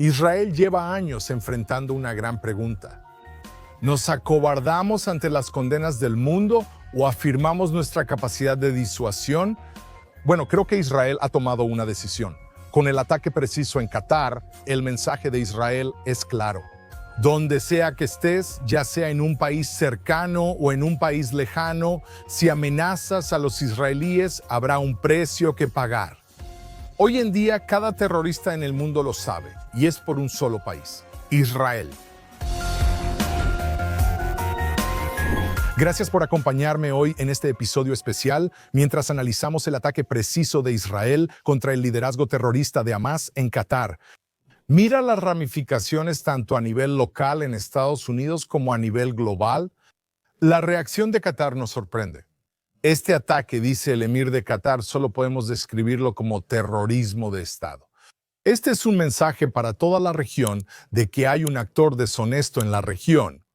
Israel lleva años enfrentando una gran pregunta. ¿Nos acobardamos ante las condenas del mundo o afirmamos nuestra capacidad de disuasión? Bueno, creo que Israel ha tomado una decisión. Con el ataque preciso en Qatar, el mensaje de Israel es claro. Donde sea que estés, ya sea en un país cercano o en un país lejano, si amenazas a los israelíes, habrá un precio que pagar. Hoy en día, cada terrorista en el mundo lo sabe, y es por un solo país, Israel. Gracias por acompañarme hoy en este episodio especial mientras analizamos el ataque preciso de Israel contra el liderazgo terrorista de Hamás en Qatar. Mira las ramificaciones tanto a nivel local en Estados Unidos como a nivel global. La reacción de Qatar nos sorprende. Este ataque, dice el emir de Qatar, solo podemos describirlo como terrorismo de Estado. Este es un mensaje para toda la región de que hay un actor deshonesto en la región.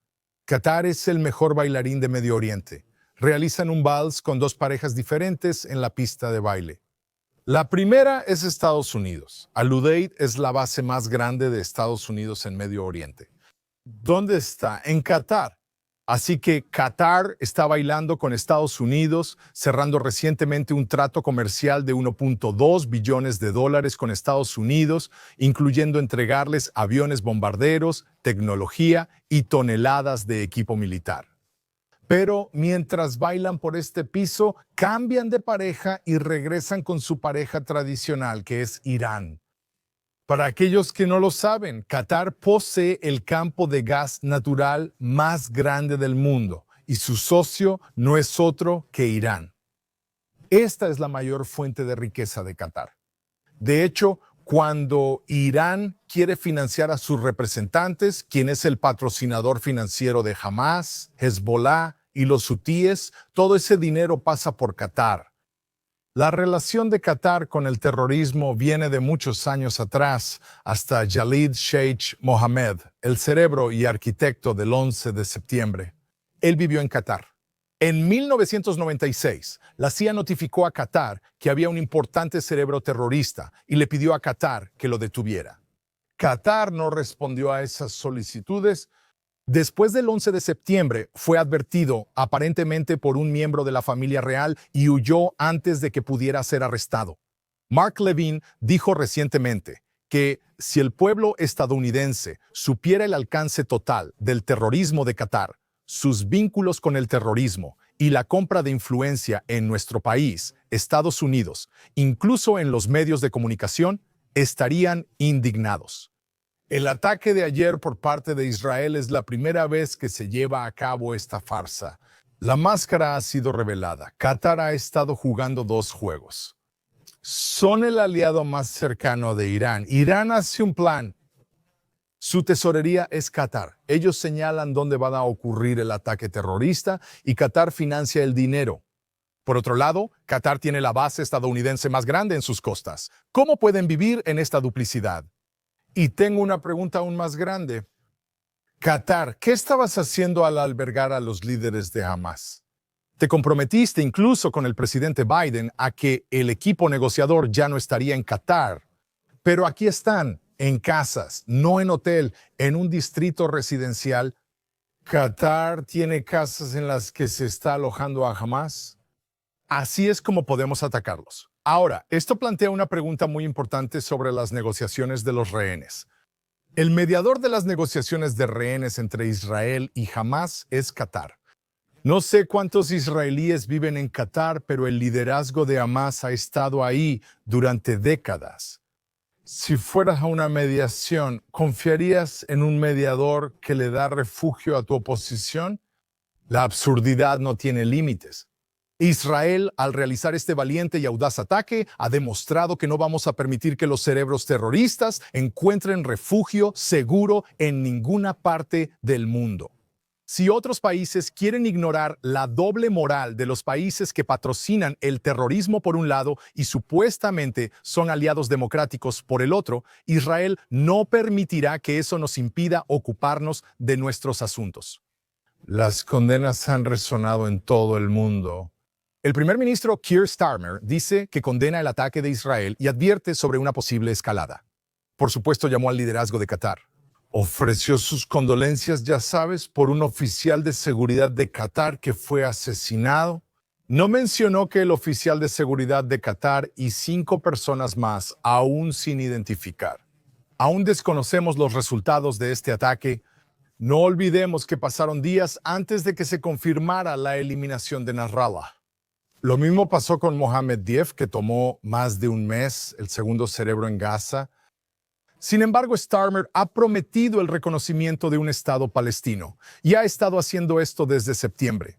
Qatar es el mejor bailarín de Medio Oriente. Realizan un vals con dos parejas diferentes en la pista de baile. La primera es Estados Unidos. Al Udeid es la base más grande de Estados Unidos en Medio Oriente. ¿Dónde está? En Qatar. Así que Qatar está bailando con Estados Unidos, cerrando recientemente un trato comercial de 1.2 billones de dólares con Estados Unidos, incluyendo entregarles aviones bombarderos, tecnología y toneladas de equipo militar. Pero mientras bailan por este piso, cambian de pareja y regresan con su pareja tradicional, que es Irán. Para aquellos que no lo saben, Qatar posee el campo de gas natural más grande del mundo y su socio no es otro que Irán. Esta es la mayor fuente de riqueza de Qatar. De hecho, cuando Irán quiere financiar a sus representantes, quien es el patrocinador financiero de Hamás, Hezbollah y los hutíes, todo ese dinero pasa por Qatar. La relación de Qatar con el terrorismo viene de muchos años atrás, hasta Khalid Sheikh Mohammed, el cerebro y arquitecto del 11 de septiembre. Él vivió en Qatar. En 1996, la CIA notificó a Qatar que había un importante cerebro terrorista y le pidió a Qatar que lo detuviera. Qatar no respondió a esas solicitudes. Después del 11 de septiembre, fue advertido aparentemente por un miembro de la familia real y huyó antes de que pudiera ser arrestado. Mark Levin dijo recientemente que si el pueblo estadounidense supiera el alcance total del terrorismo de Qatar, sus vínculos con el terrorismo y la compra de influencia en nuestro país, Estados Unidos, incluso en los medios de comunicación, estarían indignados. El ataque de ayer por parte de Israel es la primera vez que se lleva a cabo esta farsa. La máscara ha sido revelada. Qatar ha estado jugando dos juegos. Son el aliado más cercano de Irán. Irán hace un plan. Su tesorería es Qatar. Ellos señalan dónde va a ocurrir el ataque terrorista y Qatar financia el dinero. Por otro lado, Qatar tiene la base estadounidense más grande en sus costas. ¿Cómo pueden vivir en esta duplicidad? Y tengo una pregunta aún más grande. Qatar, ¿qué estabas haciendo al albergar a los líderes de Hamás? Te comprometiste incluso con el presidente Biden a que el equipo negociador ya no estaría en Qatar. Pero aquí están, en casas, no en hotel, en un distrito residencial. ¿Qatar tiene casas en las que se está alojando a Hamás? Así es como podemos atacarlos. Ahora, esto plantea una pregunta muy importante sobre las negociaciones de los rehenes. El mediador de las negociaciones de rehenes entre Israel y Hamás es Qatar. No sé cuántos israelíes viven en Qatar, pero el liderazgo de Hamás ha estado ahí durante décadas. Si fueras a una mediación, ¿confiarías en un mediador que le da refugio a tu oposición? La absurdidad no tiene límites. Israel, al realizar este valiente y audaz ataque, ha demostrado que no vamos a permitir que los cerebros terroristas encuentren refugio seguro en ninguna parte del mundo. Si otros países quieren ignorar la doble moral de los países que patrocinan el terrorismo por un lado y supuestamente son aliados democráticos por el otro, Israel no permitirá que eso nos impida ocuparnos de nuestros asuntos. Las condenas han resonado en todo el mundo. El primer ministro Keir Starmer dice que condena el ataque de Israel y advierte sobre una posible escalada. por supuesto, llamó al liderazgo de Qatar. Ofreció sus condolencias, ya sabes, por un oficial de seguridad de Qatar que fue asesinado. No mencionó que el oficial de seguridad de Qatar y 5 personas más aún sin identificar. Aún desconocemos los resultados de este ataque. No olvidemos que pasaron días antes de que se confirmara la eliminación de Nasrallah. Lo mismo pasó con Mohammed Dief, que tomó más de un mes, el segundo cerebro en Gaza. Sin embargo, Starmer ha prometido el reconocimiento de un Estado palestino y ha estado haciendo esto desde septiembre.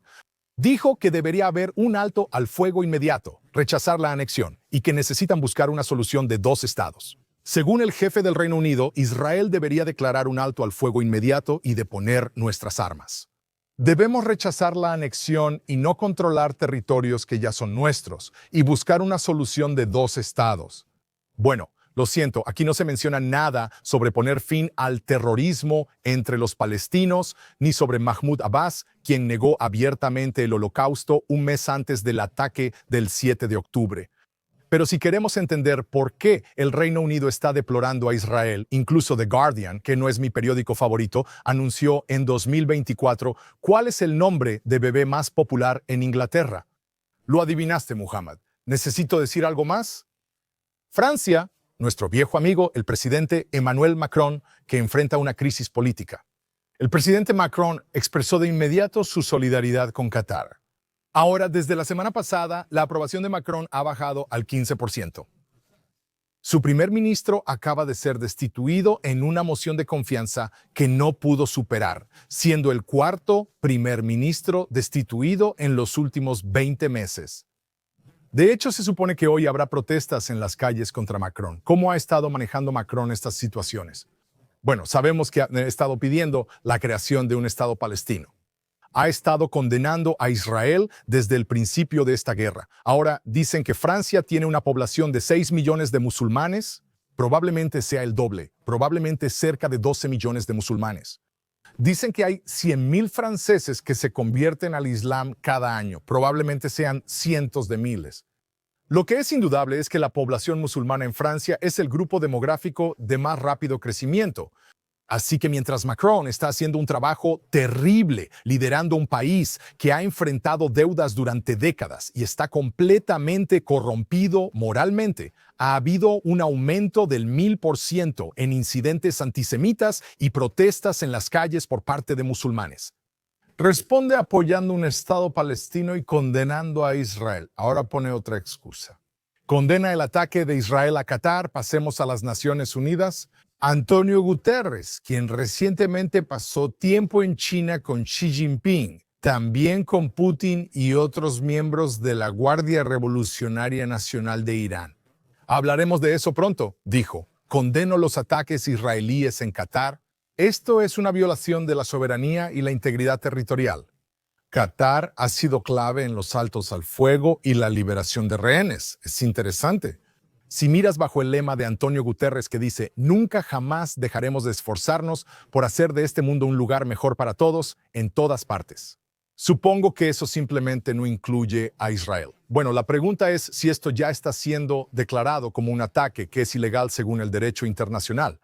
Dijo que debería haber un alto al fuego inmediato, rechazar la anexión y que necesitan buscar una solución de 2 estados. Según el jefe del Reino Unido, Israel debería declarar un alto al fuego inmediato y deponer nuestras armas. Debemos rechazar la anexión y no controlar territorios que ya son nuestros y buscar una solución de 2 estados. Bueno, lo siento, aquí no se menciona nada sobre poner fin al terrorismo entre los palestinos, ni sobre Mahmoud Abbas, quien negó abiertamente el holocausto un mes antes del ataque del 7 de octubre. Pero si queremos entender por qué el Reino Unido está deplorando a Israel, incluso The Guardian, que no es mi periódico favorito, anunció en 2024 cuál es el nombre de bebé más popular en Inglaterra. Lo adivinaste, Muhammad. ¿Necesito decir algo más? Francia, nuestro viejo amigo, el presidente Emmanuel Macron, que enfrenta una crisis política. El presidente Macron expresó de inmediato su solidaridad con Qatar. Ahora, desde la semana pasada, la aprobación de Macron ha bajado al 15%. Su primer ministro acaba de ser destituido en una moción de confianza que no pudo superar, siendo el 4º primer ministro destituido en los últimos 20 meses. De hecho, se supone que hoy habrá protestas en las calles contra Macron. ¿Cómo ha estado manejando Macron estas situaciones? Bueno, sabemos que ha estado pidiendo la creación de un Estado palestino. Ha estado condenando a Israel desde el principio de esta guerra. Ahora dicen que Francia tiene una población de 6 millones de musulmanes. Probablemente sea el doble, probablemente cerca de 12 millones de musulmanes. Dicen que hay 100.000 franceses que se convierten al Islam cada año. Probablemente sean cientos de miles. Lo que es indudable es que la población musulmana en Francia es el grupo demográfico de más rápido crecimiento. Así que mientras Macron está haciendo un trabajo terrible liderando un país que ha enfrentado deudas durante décadas y está completamente corrompido moralmente, ha habido un aumento del 1000% en incidentes antisemitas y protestas en las calles por parte de musulmanes. Responde apoyando un Estado palestino y condenando a Israel. Ahora pone otra excusa. Condena el ataque de Israel a Qatar. Pasemos a las Naciones Unidas. Antonio Guterres, quien recientemente pasó tiempo en China con Xi Jinping, también con Putin y otros miembros de la Guardia Revolucionaria Nacional de Irán. Hablaremos de eso pronto, dijo. Condeno los ataques israelíes en Qatar. Esto es una violación de la soberanía y la integridad territorial. Qatar ha sido clave en los altos al fuego y la liberación de rehenes. Es interesante. Si miras bajo el lema de Antonio Guterres que dice «Nunca jamás dejaremos de esforzarnos por hacer de este mundo un lugar mejor para todos, en todas partes». Supongo que eso simplemente no incluye a Israel. Bueno, la pregunta es si esto ya está siendo declarado como un ataque que es ilegal según el derecho internacional.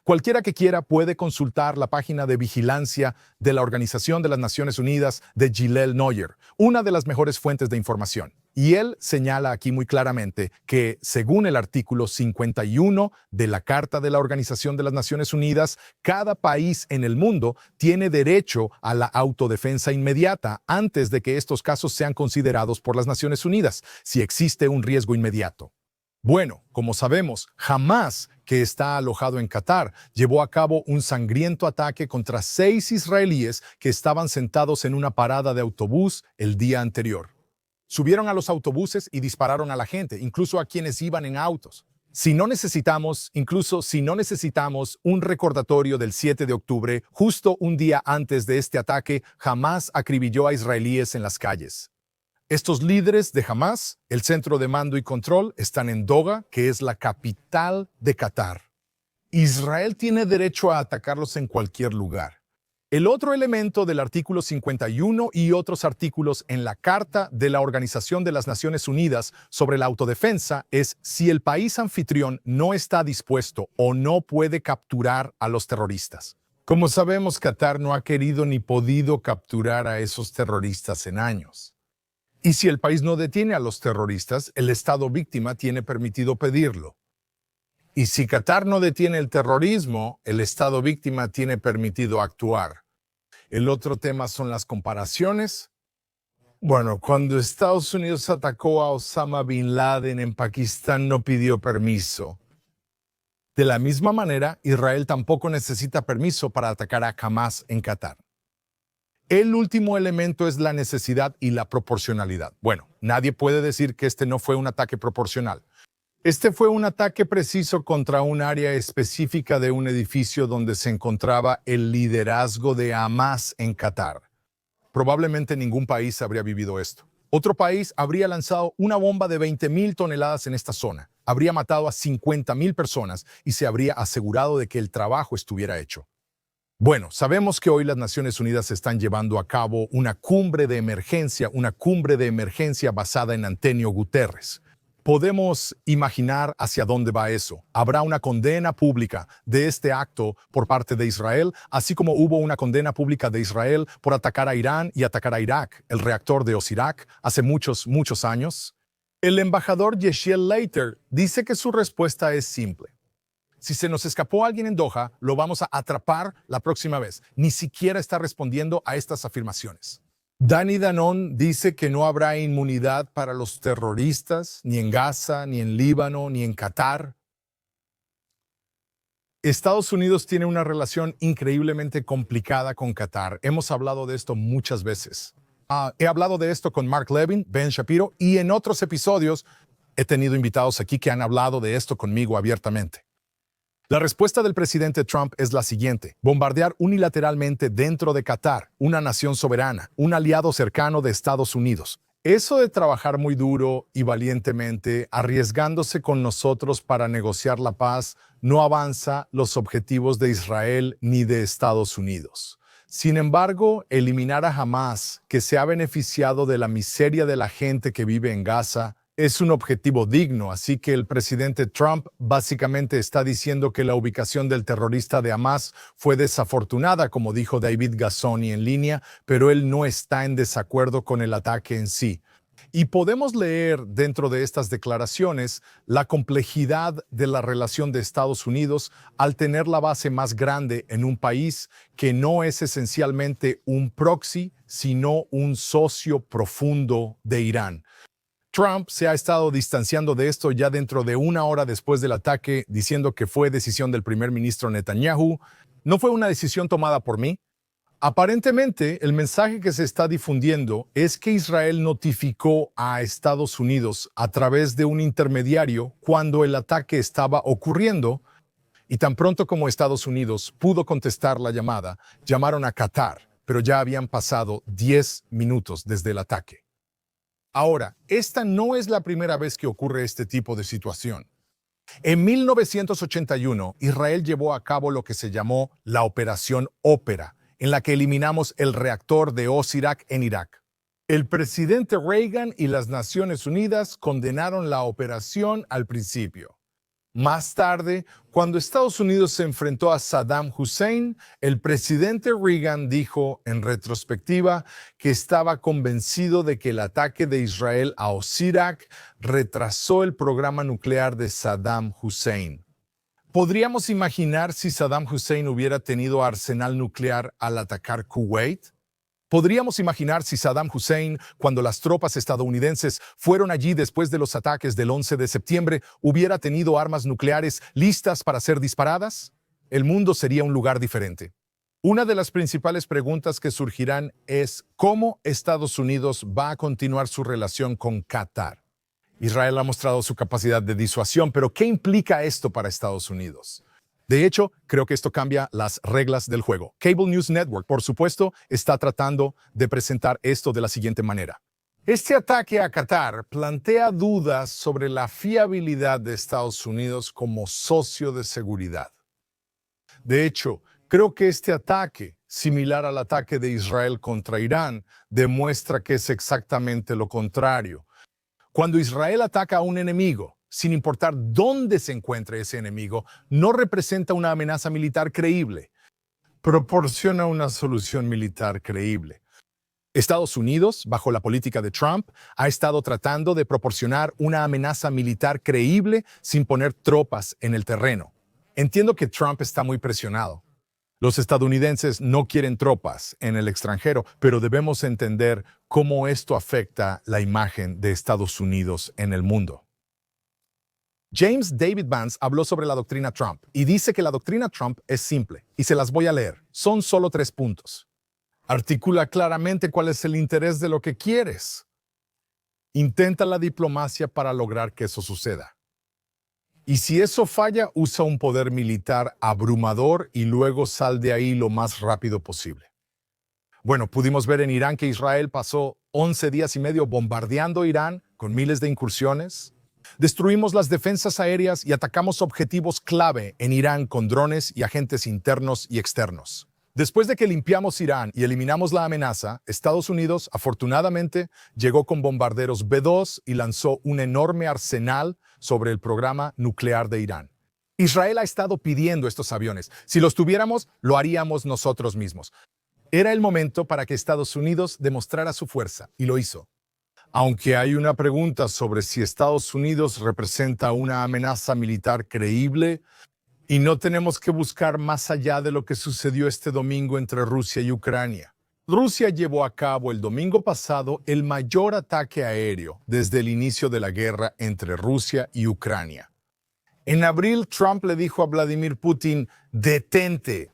Cualquiera que quiera puede consultar la página de vigilancia de la Organización de las Naciones Unidas de Gilel Neuer, una de las mejores fuentes de información. Y él señala aquí muy claramente que, según el artículo 51 de la Carta de la Organización de las Naciones Unidas, cada país en el mundo tiene derecho a la autodefensa inmediata antes de que estos casos sean considerados por las Naciones Unidas, si existe un riesgo inmediato. Bueno, como sabemos, Hamás, que está alojado en Qatar, llevó a cabo un sangriento ataque contra 6 israelíes que estaban sentados en una parada de autobús el día anterior. Subieron a los autobuses y dispararon a la gente, incluso a quienes iban en autos. Incluso si no necesitamos un recordatorio del 7 de octubre, justo un día antes de este ataque, Hamás acribilló a israelíes en las calles. Estos líderes de Hamás, el centro de mando y control, están en Doha, que es la capital de Qatar. Israel tiene derecho a atacarlos en cualquier lugar. El otro elemento del artículo 51 y otros artículos en la Carta de la Organización de las Naciones Unidas sobre la autodefensa es si el país anfitrión no está dispuesto o no puede capturar a los terroristas. Como sabemos, Qatar no ha querido ni podido capturar a esos terroristas en años. Y si el país no detiene a los terroristas, el Estado víctima tiene permitido pedirlo. Y si Qatar no detiene el terrorismo, el Estado víctima tiene permitido actuar. El otro tema son las comparaciones. Bueno, cuando Estados Unidos atacó a Osama Bin Laden en Pakistán no pidió permiso. De la misma manera, Israel tampoco necesita permiso para atacar a Hamas en Qatar. El último elemento es la necesidad y la proporcionalidad. Bueno, nadie puede decir que este no fue un ataque proporcional. Este fue un ataque preciso contra un área específica de un edificio donde se encontraba el liderazgo de Hamas en Qatar. Probablemente ningún país habría vivido esto. Otro país habría lanzado una bomba de 20,000 toneladas en esta zona, habría matado a 50,000 personas y se habría asegurado de que el trabajo estuviera hecho. Bueno, sabemos que hoy las Naciones Unidas están llevando a cabo una cumbre de emergencia basada en Antonio Guterres. Podemos imaginar hacia dónde va eso. Habrá una condena pública de este acto por parte de Israel, así como hubo una condena pública de Israel por atacar a Irán y atacar a Irak, el reactor de Osirak, hace muchos años. El embajador Yechiel Leiter dice que su respuesta es simple. Si se nos escapó alguien en Doha, lo vamos a atrapar la próxima vez. Ni siquiera está respondiendo a estas afirmaciones. Danny Danon dice que no habrá inmunidad para los terroristas, ni en Gaza, ni en Líbano, ni en Qatar. Estados Unidos tiene una relación increíblemente complicada con Qatar. Hemos hablado de esto muchas veces. He hablado de esto con Mark Levin, Ben Shapiro, y en otros episodios he tenido invitados aquí que han hablado de esto conmigo abiertamente. La respuesta del presidente Trump es la siguiente: bombardear unilateralmente dentro de Qatar, una nación soberana, un aliado cercano de Estados Unidos. Eso de trabajar muy duro y valientemente, arriesgándose con nosotros para negociar la paz, no avanza los objetivos de Israel ni de Estados Unidos. Sin embargo, eliminar a Hamas, que se ha beneficiado de la miseria de la gente que vive en Gaza, es un objetivo digno, así que el presidente Trump básicamente está diciendo que la ubicación del terrorista de Hamas fue desafortunada, como dijo David Gazzoni en línea, pero él no está en desacuerdo con el ataque en sí. Y podemos leer dentro de estas declaraciones la complejidad de la relación de Estados Unidos al tener la base más grande en un país que no es esencialmente un proxy, sino un socio profundo de Irán. Trump se ha estado distanciando de esto ya dentro de una hora después del ataque, diciendo que fue decisión del primer ministro Netanyahu. No fue una decisión tomada por mí. Aparentemente, el mensaje que se está difundiendo es que Israel notificó a Estados Unidos a través de un intermediario cuando el ataque estaba ocurriendo, y tan pronto como Estados Unidos pudo contestar la llamada, llamaron a Qatar, pero ya habían pasado 10 minutos desde el ataque. Ahora, esta no es la primera vez que ocurre este tipo de situación. En 1981, Israel llevó a cabo lo que se llamó la Operación Ópera, en la que eliminamos el reactor de Osirak en Irak. El presidente Reagan y las Naciones Unidas condenaron la operación al principio. Más tarde, cuando Estados Unidos se enfrentó a Saddam Hussein, el presidente Reagan dijo, en retrospectiva, que estaba convencido de que el ataque de Israel a Osirak retrasó el programa nuclear de Saddam Hussein. ¿Podríamos imaginar si Saddam Hussein hubiera tenido arsenal nuclear al atacar Kuwait? ¿Podríamos imaginar si Saddam Hussein, cuando las tropas estadounidenses fueron allí después de los ataques del 11 de septiembre, hubiera tenido armas nucleares listas para ser disparadas? El mundo sería un lugar diferente. Una de las principales preguntas que surgirán es cómo Estados Unidos va a continuar su relación con Qatar. Israel ha mostrado su capacidad de disuasión, pero ¿qué implica esto para Estados Unidos? De hecho, creo que esto cambia las reglas del juego. Cable News Network, por supuesto, está tratando de presentar esto de la siguiente manera. Este ataque a Qatar plantea dudas sobre la fiabilidad de Estados Unidos como socio de seguridad. De hecho, creo que este ataque similar al ataque de Israel contra Irán, demuestra que es exactamente lo contrario. Cuando Israel ataca a un enemigo, sin importar dónde se encuentre ese enemigo, no representa una amenaza militar creíble. Proporciona una solución militar creíble. Estados Unidos, bajo la política de Trump, ha estado tratando de proporcionar una amenaza militar creíble sin poner tropas en el terreno. Entiendo que Trump está muy presionado. Los estadounidenses no quieren tropas en el extranjero, pero debemos entender cómo esto afecta la imagen de Estados Unidos en el mundo. James David Vance habló sobre la doctrina Trump y dice que la doctrina Trump es simple, y se las voy a leer. Son solo 3 puntos. Articula claramente cuál es el interés de lo que quieres. Intenta la diplomacia para lograr que eso suceda. Y si eso falla, usa un poder militar abrumador y luego sal de ahí lo más rápido posible. Bueno, pudimos ver en Irán que Israel pasó 11 días y medio bombardeando Irán con miles de incursiones. Destruimos las defensas aéreas y atacamos objetivos clave en Irán con drones y agentes internos y externos. Después de que limpiamos Irán y eliminamos la amenaza, Estados Unidos, afortunadamente, llegó con bombarderos B-2 y lanzó un enorme arsenal sobre el programa nuclear de Irán. Israel ha estado pidiendo estos aviones. Si los tuviéramos, lo haríamos nosotros mismos. Era el momento para que Estados Unidos demostrara su fuerza, y lo hizo. Aunque hay una pregunta sobre si Estados Unidos representa una amenaza militar creíble, y no tenemos que buscar más allá de lo que sucedió este domingo entre Rusia y Ucrania. Rusia llevó a cabo el domingo pasado el mayor ataque aéreo desde el inicio de la guerra entre Rusia y Ucrania. En abril, Trump le dijo a Vladimir Putin, «Detente».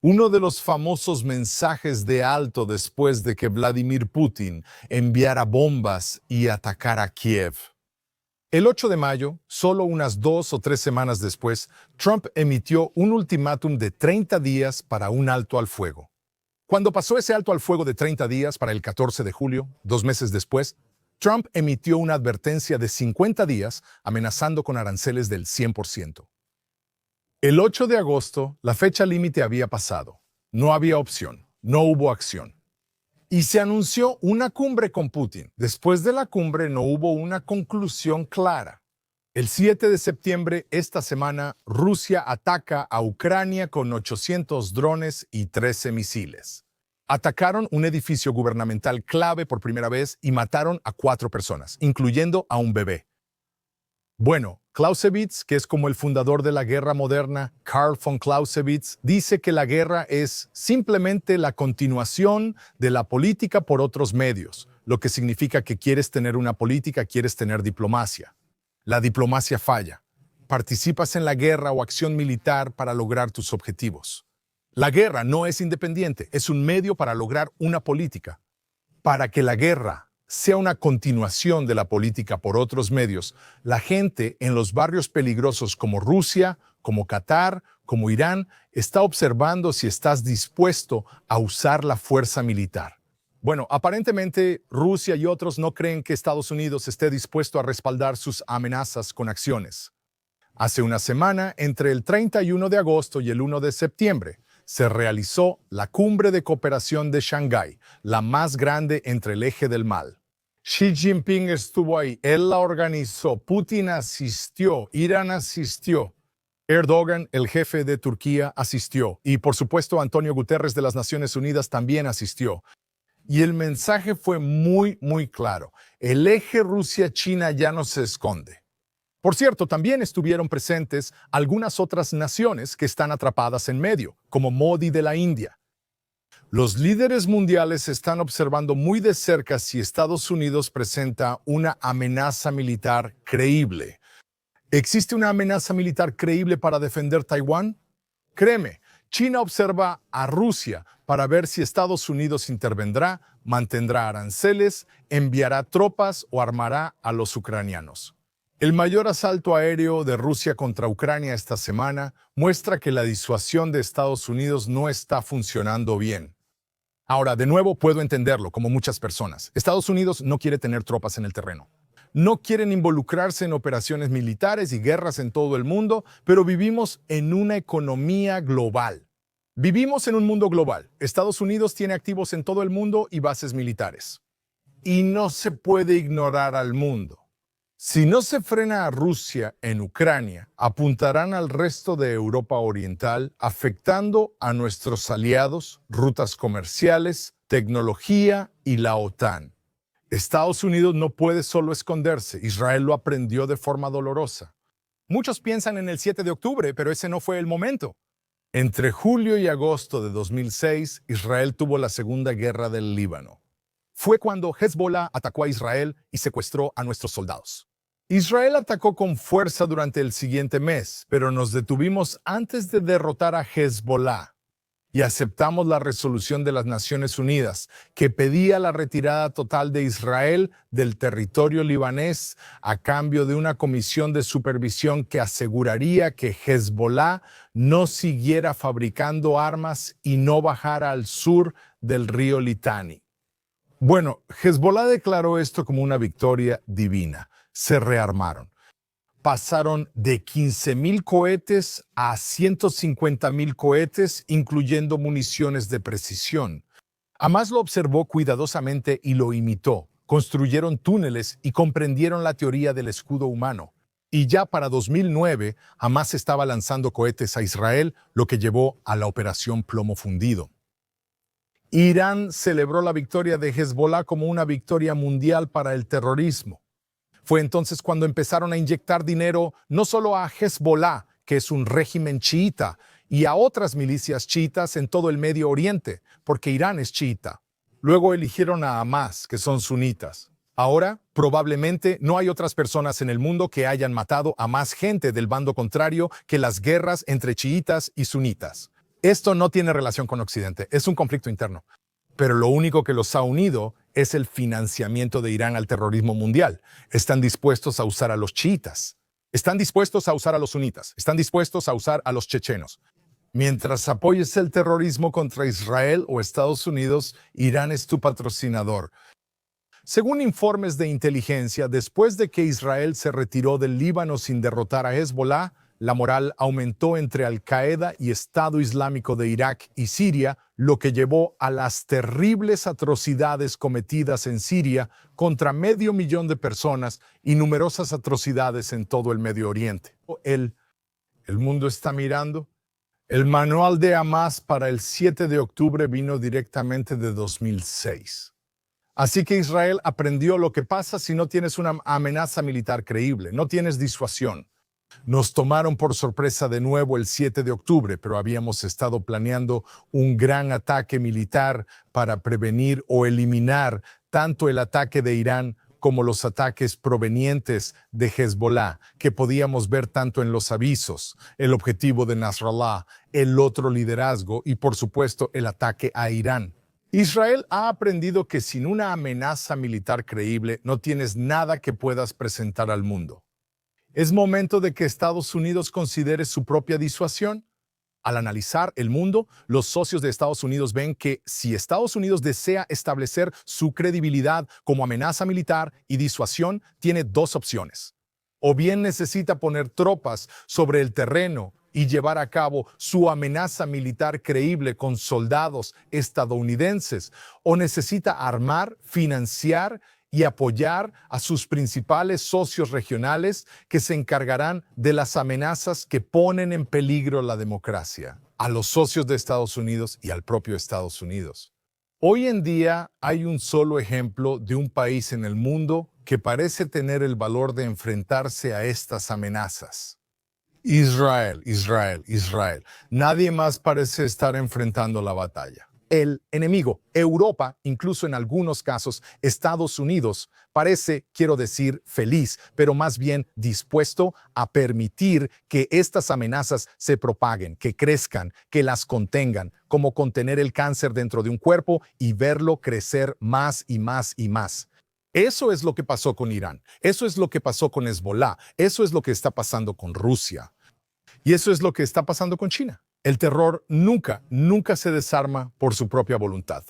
Uno de los famosos mensajes de alto después de que Vladimir Putin enviara bombas y atacara Kiev. El 8 de mayo, solo unas 2 o 3 semanas después, Trump emitió un ultimátum de 30 días para un alto al fuego. Cuando pasó ese alto al fuego de 30 días para el 14 de julio, 2 meses después, Trump emitió una advertencia de 50 días amenazando con aranceles del 100%. El 8 de agosto, la fecha límite había pasado. No había opción, no hubo acción. Y se anunció una cumbre con Putin. Después de la cumbre no hubo una conclusión clara. El 7 de septiembre, esta semana, Rusia ataca a Ucrania con 800 drones y 13 misiles. Atacaron un edificio gubernamental clave por primera vez y mataron a 4 personas, incluyendo a un bebé. Bueno, Clausewitz, que es como el fundador de la guerra moderna, Karl von Clausewitz, dice que la guerra es simplemente la continuación de la política por otros medios, lo que significa que quieres tener una política, quieres tener diplomacia. La diplomacia falla. Participas en la guerra o acción militar para lograr tus objetivos. La guerra no es independiente, es un medio para lograr una política. Para que la guerra sea una continuación de la política por otros medios, la gente en los barrios peligrosos como Rusia, como Qatar, como Irán, está observando si estás dispuesto a usar la fuerza militar. Bueno, aparentemente Rusia y otros no creen que Estados Unidos esté dispuesto a respaldar sus amenazas con acciones. Hace una semana, entre el 31 de agosto y el 1 de septiembre, se realizó la Cumbre de Cooperación de Shanghái, la más grande entre el eje del mal. Xi Jinping estuvo ahí, él la organizó, Putin asistió, Irán asistió, Erdogan, el jefe de Turquía, asistió y por supuesto Antonio Guterres de las Naciones Unidas también asistió. Y el mensaje fue muy claro, el eje Rusia-China ya no se esconde. Por cierto, también estuvieron presentes algunas otras naciones que están atrapadas en medio, como Modi de la India. Los líderes mundiales están observando muy de cerca si Estados Unidos presenta una amenaza militar creíble. ¿Existe una amenaza militar creíble para defender Taiwán? Créeme, China observa a Rusia para ver si Estados Unidos intervendrá, mantendrá aranceles, enviará tropas o armará a los ucranianos. El mayor asalto aéreo de Rusia contra Ucrania esta semana muestra que la disuasión de Estados Unidos no está funcionando bien. Ahora, de nuevo, puedo entenderlo, como muchas personas. Estados Unidos no quiere tener tropas en el terreno. No quieren involucrarse en operaciones militares y guerras en todo el mundo, pero vivimos en una economía global. Vivimos en un mundo global. Estados Unidos tiene activos en todo el mundo y bases militares. Y no se puede ignorar al mundo. Si no se frena a Rusia en Ucrania, apuntarán al resto de Europa Oriental, afectando a nuestros aliados, rutas comerciales, tecnología y la OTAN. Estados Unidos no puede solo esconderse. Israel lo aprendió de forma dolorosa. Muchos piensan en el 7 de octubre, pero ese no fue el momento. Entre julio y agosto de 2006, Israel tuvo la Segunda Guerra del Líbano. Fue cuando Hezbollah atacó a Israel y secuestró a nuestros soldados. Israel atacó con fuerza durante el siguiente mes, pero nos detuvimos antes de derrotar a Hezbollah y aceptamos la resolución de las Naciones Unidas que pedía la retirada total de Israel del territorio libanés a cambio de una comisión de supervisión que aseguraría que Hezbollah no siguiera fabricando armas y no bajara al sur del río Litani. Bueno, Hezbollah declaró esto como una victoria divina. Se rearmaron. Pasaron de 15,000 cohetes a 150,000 cohetes, incluyendo municiones de precisión. Hamas lo observó cuidadosamente y lo imitó. Construyeron túneles y comprendieron la teoría del escudo humano. Y ya para 2009, Hamas estaba lanzando cohetes a Israel, lo que llevó a la Operación Plomo Fundido. Irán celebró la victoria de Hezbollah como una victoria mundial para el terrorismo. Fue entonces cuando empezaron a inyectar dinero no solo a Hezbollah, que es un régimen chiita, y a otras milicias chiitas en todo el Medio Oriente, porque Irán es chiita. Luego eligieron a Hamas, que son sunitas. Ahora, probablemente, no hay otras personas en el mundo que hayan matado a más gente del bando contrario que las guerras entre chiitas y sunitas. Esto no tiene relación con Occidente, es un conflicto interno. Pero lo único que los ha unido es el financiamiento de Irán al terrorismo mundial. Están dispuestos a usar a los chiitas. Están dispuestos a usar a los sunitas. Están dispuestos a usar a los chechenos. Mientras apoyes el terrorismo contra Israel o Estados Unidos, Irán es tu patrocinador. Según informes de inteligencia, después de que Israel se retiró del Líbano sin derrotar a Hezbollah, la moral aumentó entre Al-Qaeda y Estado Islámico de Irak y Siria, lo que llevó a las terribles atrocidades cometidas en Siria contra 500,000 de personas y numerosas atrocidades en todo el Medio Oriente. El mundo está mirando. El manual de Hamas para el 7 de octubre vino directamente de 2006. Así que Israel aprendió lo que pasa si no tienes una amenaza militar creíble, no tienes disuasión. Nos tomaron por sorpresa de nuevo el 7 de octubre, pero habíamos estado planeando un gran ataque militar para prevenir o eliminar tanto el ataque de Irán como los ataques provenientes de Hezbollah, que podíamos ver tanto en los avisos, el objetivo de Nasrallah, el otro liderazgo y, por supuesto, el ataque a Irán. Israel ha aprendido que sin una amenaza militar creíble no tienes nada que puedas presentar al mundo. ¿Es momento de que Estados Unidos considere su propia disuasión? Al analizar el mundo, los socios de Estados Unidos ven que si Estados Unidos desea establecer su credibilidad como amenaza militar y disuasión, tiene dos opciones. O bien necesita poner tropas sobre el terreno y llevar a cabo su amenaza militar creíble con soldados estadounidenses, o necesita armar, financiar y apoyar a sus principales socios regionales que se encargarán de las amenazas que ponen en peligro la democracia, a los socios de Estados Unidos y al propio Estados Unidos. Hoy en día hay un solo ejemplo de un país en el mundo que parece tener el valor de enfrentarse a estas amenazas. Israel, Israel, Israel. Nadie más parece estar enfrentando la batalla. El enemigo, Europa, incluso en algunos casos Estados Unidos, parece, quiero decir, feliz, pero más bien dispuesto a permitir que estas amenazas se propaguen, que crezcan, que las contengan, como contener el cáncer dentro de un cuerpo y verlo crecer más y más y más. Eso es lo que pasó con Irán, eso es lo que pasó con Hezbollah, eso es lo que está pasando con Rusia y eso es lo que está pasando con China. El terror nunca se desarma por su propia voluntad.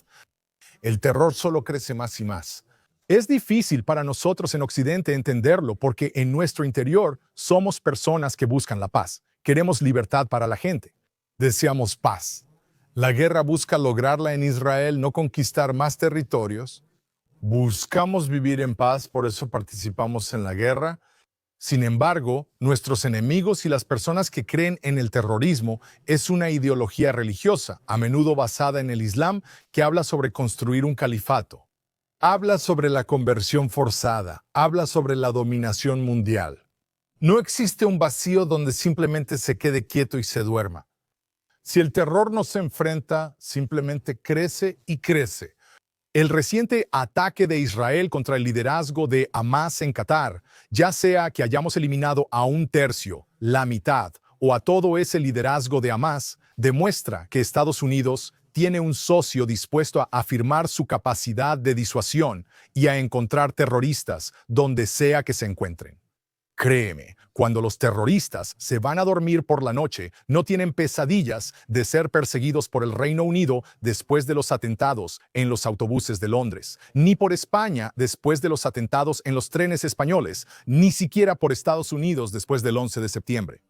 El terror solo crece más y más. Es difícil para nosotros en Occidente entenderlo porque en nuestro interior somos personas que buscan la paz. Queremos libertad para la gente. Deseamos paz. La guerra busca lograrla en Israel, no conquistar más territorios. Buscamos vivir en paz, por eso participamos en la guerra. Sin embargo, nuestros enemigos y las personas que creen en el terrorismo es una ideología religiosa, a menudo basada en el Islam, que habla sobre construir un califato. Habla sobre la conversión forzada, habla sobre la dominación mundial. No existe un vacío donde simplemente se quede quieto y se duerma. Si el terror no se enfrenta, simplemente crece y crece. El reciente ataque de Israel contra el liderazgo de Hamás en Qatar, ya sea que hayamos eliminado a un tercio, la mitad, o a todo ese liderazgo de Hamás, demuestra que Estados Unidos tiene un socio dispuesto a afirmar su capacidad de disuasión y a encontrar terroristas donde sea que se encuentren. Créeme, cuando los terroristas se van a dormir por la noche, no tienen pesadillas de ser perseguidos por el Reino Unido después de los atentados en los autobuses de Londres, ni por España después de los atentados en los trenes españoles, ni siquiera por Estados Unidos después del 11 de septiembre.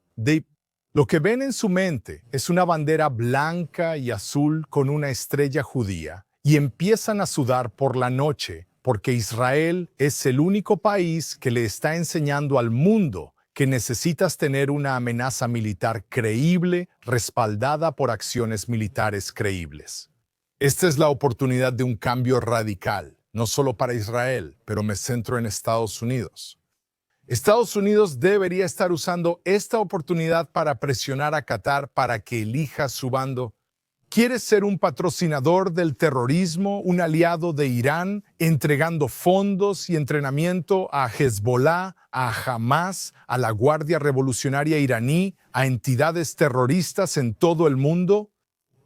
Lo que ven en su mente es una bandera blanca y azul con una estrella judía y empiezan a sudar por la noche porque Israel es el único país que le está enseñando al mundo que necesitas tener una amenaza militar creíble, respaldada por acciones militares creíbles. Esta es la oportunidad de un cambio radical, no solo para Israel, pero me centro en Estados Unidos. Estados Unidos debería estar usando esta oportunidad para presionar a Qatar para que elija su bando. ¿Quieres ser un patrocinador del terrorismo, un aliado de Irán, entregando fondos y entrenamiento a Hezbollah, a Hamás, a la Guardia Revolucionaria iraní, a entidades terroristas en todo el mundo?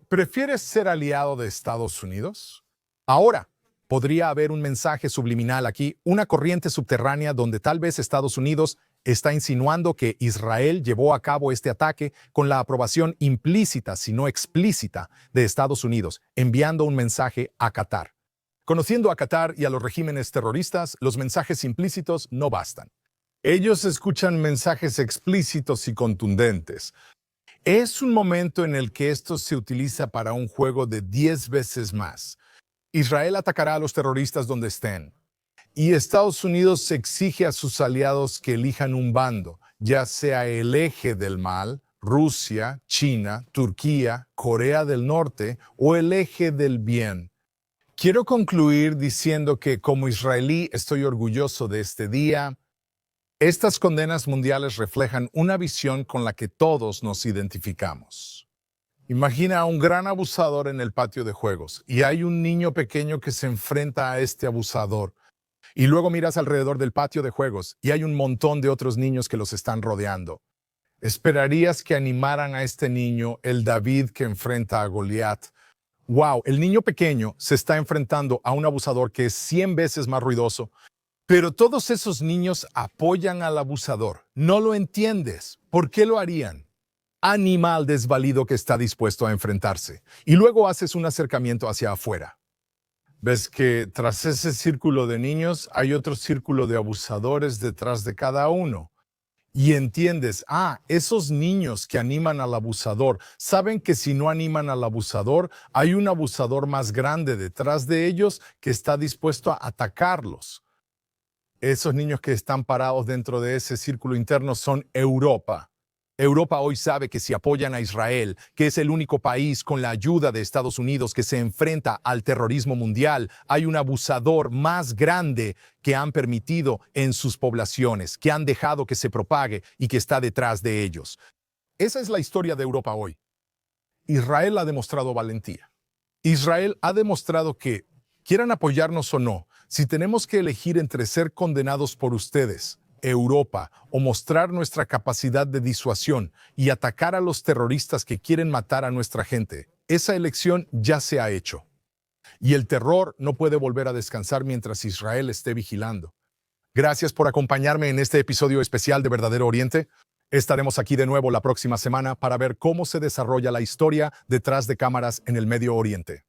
¿Prefieres ser aliado de Estados Unidos? Ahora, podría haber un mensaje subliminal aquí, una corriente subterránea donde tal vez Estados Unidos está insinuando que Israel llevó a cabo este ataque con la aprobación implícita, si no explícita, de Estados Unidos, enviando un mensaje a Qatar. Conociendo a Qatar y a los regímenes terroristas, los mensajes implícitos no bastan. Ellos escuchan mensajes explícitos y contundentes. Es un momento en el que esto se utiliza para un juego de 10 veces más. Israel atacará a los terroristas donde estén. Y Estados Unidos exige a sus aliados que elijan un bando, ya sea el eje del mal, Rusia, China, Turquía, Corea del Norte o el eje del bien. Quiero concluir diciendo que como israelí estoy orgulloso de este día. Estas condenas mundiales reflejan una visión con la que todos nos identificamos. Imagina a un gran abusador en el patio de juegos y hay un niño pequeño que se enfrenta a este abusador. Y luego miras alrededor del patio de juegos y hay un montón de otros niños que los están rodeando. ¿Esperarías que animaran a este niño el David que enfrenta a Goliat? ¡Wow! El niño pequeño se está enfrentando a un abusador que es 100 veces más ruidoso. Pero todos esos niños apoyan al abusador. No lo entiendes. ¿Por qué lo harían? Animal desvalido que está dispuesto a enfrentarse. Y luego haces un acercamiento hacia afuera. Ves que tras ese círculo de niños hay otro círculo de abusadores detrás de cada uno. Y entiendes, esos niños que animan al abusador, saben que si no animan al abusador, hay un abusador más grande detrás de ellos que está dispuesto a atacarlos. Esos niños que están parados dentro de ese círculo interno son Europa. Europa hoy sabe que si apoyan a Israel, que es el único país con la ayuda de Estados Unidos que se enfrenta al terrorismo mundial, hay un abusador más grande que han permitido en sus poblaciones, que han dejado que se propague y que está detrás de ellos. Esa es la historia de Europa hoy. Israel ha demostrado valentía. Israel ha demostrado que, quieran apoyarnos o no, si tenemos que elegir entre ser condenados por ustedes, Europa, o mostrar nuestra capacidad de disuasión y atacar a los terroristas que quieren matar a nuestra gente, esa elección ya se ha hecho. Y el terror no puede volver a descansar mientras Israel esté vigilando. Gracias por acompañarme en este episodio especial de Verdadero Oriente. Estaremos aquí de nuevo la próxima semana para ver cómo se desarrolla la historia detrás de cámaras en el Medio Oriente.